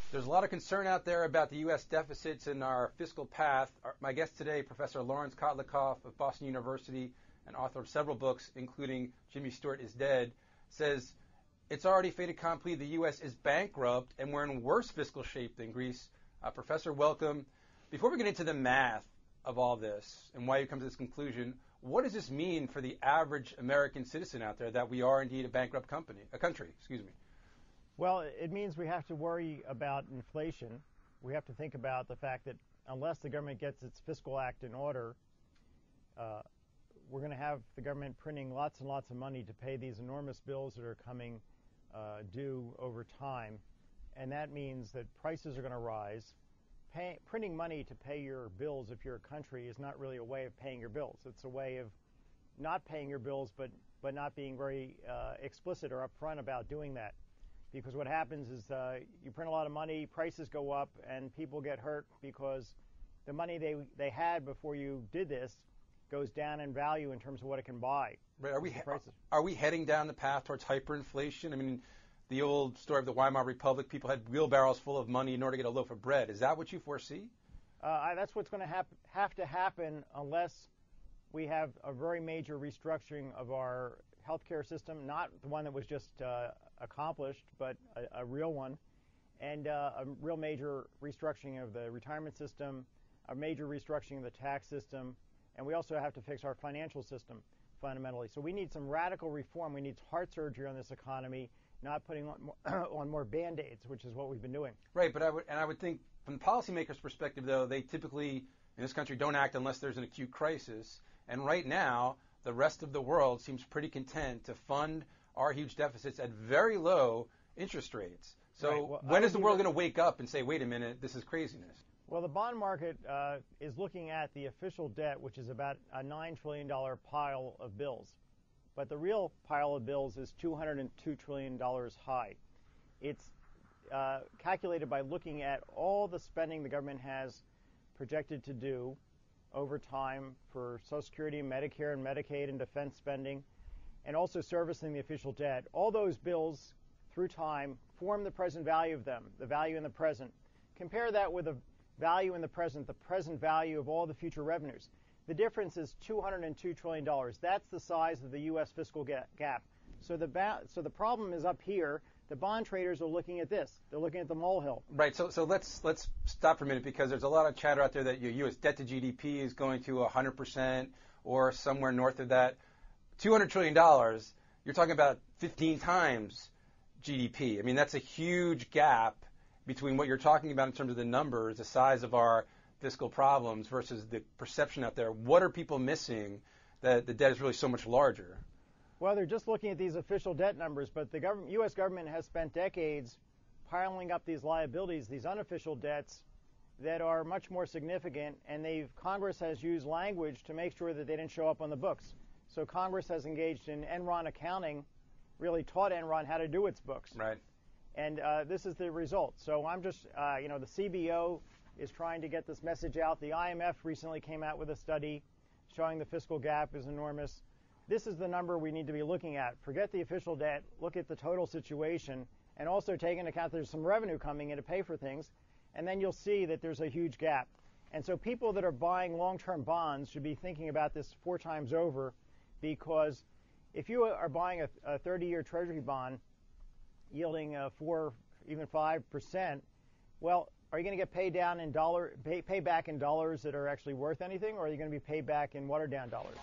There's a lot of concern out there about the U.S. deficits and our fiscal path. My guest today, Professor Lawrence Kotlidoff of Boston University and author of several books, including Jimmy Stewart is Dead, says it's already fait accompli. The U.S. is bankrupt and we're in worse fiscal shape than Greece. Professor, welcome. Before we get into the math of all this and why you come to this conclusion, what does this mean for the average American citizen out there that we are indeed a bankrupt country? Well, it means we have to worry about inflation. We have to think about the fact that unless the government gets its fiscal act in order, we're going to have the government printing lots and lots of money to pay these enormous bills that are coming due over time. And that means that prices are going to rise. Printing money to pay your bills if you're a country is not really a way of paying your bills. It's a way of not paying your bills, but not being very explicit or upfront about doing that. Because what happens is you print a lot of money, prices go up, and people get hurt because the money they had before you did this goes down in value in terms of what it can buy. Right. Are we heading down the path towards hyperinflation? I mean, the old story of the Weimar Republic, people had wheelbarrows full of money in order to get a loaf of bread. Is that what you foresee? That's what's going to have to happen unless we have a very major restructuring of our healthcare system, not the one that was just accomplished, but a real one, and a real major restructuring of the retirement system, a major restructuring of the tax system, and we also have to fix our financial system fundamentally. So we need some radical reform. We need heart surgery on this economy, not putting on more Band-Aids, which is what we've been doing. Right, but I would think from the policymakers' perspective, though, they typically in this country don't act unless there's an acute crisis. And right now, the rest of the world seems pretty content to fund our huge deficits at very low interest rates. So right. Well, when is the world going to wake up and say, wait a minute, this is craziness? Well, the bond market is looking at the official debt, which is about a $9 trillion pile of bills. But the real pile of bills is $202 trillion high. It's calculated by looking at all the spending the government has projected to do over time for Social Security, Medicare, and Medicaid, and defense spending, and also servicing the official debt. All those bills, through time, form the present value of them, the value in the present. Compare that with the value in the present value of all the future revenues. The difference is $202 trillion. That's the size of the U.S. fiscal gap. So the problem is up here. The bond traders are looking at this. They're looking at the molehill. Right. So let's stop for a minute, because there's a lot of chatter out there that your U.S. debt to GDP is going to 100% or somewhere north of that. $200 trillion, you're talking about 15 times GDP. I mean, that's a huge gap between what you're talking about in terms of the numbers, the size of our fiscal problems versus the perception out there. What are people missing that the debt is really so much larger? Well, they're just looking at these official debt numbers, but the U.S. government has spent decades piling up these liabilities, these unofficial debts that are much more significant, and Congress has used language to make sure that they didn't show up on the books. So Congress has engaged in Enron accounting, really taught Enron how to do its books. Right. And this is the result. So I'm just, the CBO is trying to get this message out. The IMF recently came out with a study showing the fiscal gap is enormous. This is the number we need to be looking at. Forget the official debt. Look at the total situation, and also take into account there's some revenue coming in to pay for things, and then you'll see that there's a huge gap. And so people that are buying long-term bonds should be thinking about this 4 times over, because if you are buying a 30-year Treasury bond yielding 4, even 5%, well, are you going to get paid down in pay back in dollars that are actually worth anything, or are you going to be paid back in watered down dollars?